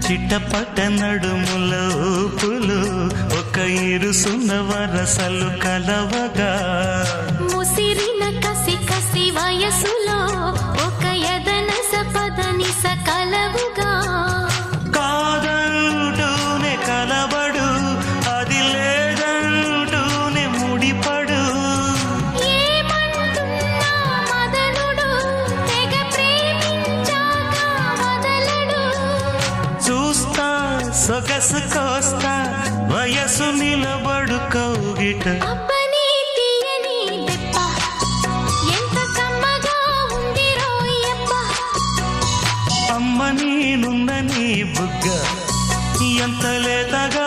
చిట్టపట నడుముల ఊపులు ఒక ఇరుసున్న వరసలు కలవగా ముసిరిన కసి కసి వయసులో ఒక యదన సపదని సకలవుగా కాదంటూనే కలబడు అది లేదంటూనే ముడిపడు ఏమంటున్నా మదనుడు తెగ ప్రేమించాక వదలడు చూస్తా సొగసు కోస్తా వయసు నిలబడు కౌగిట అబ్బని తీయని దెబ్బ ఎంత కమ్మగా ఉంది రోయప్ప అమ్మ నేనున్న నీ బుగ్గ ఎంత లేతగా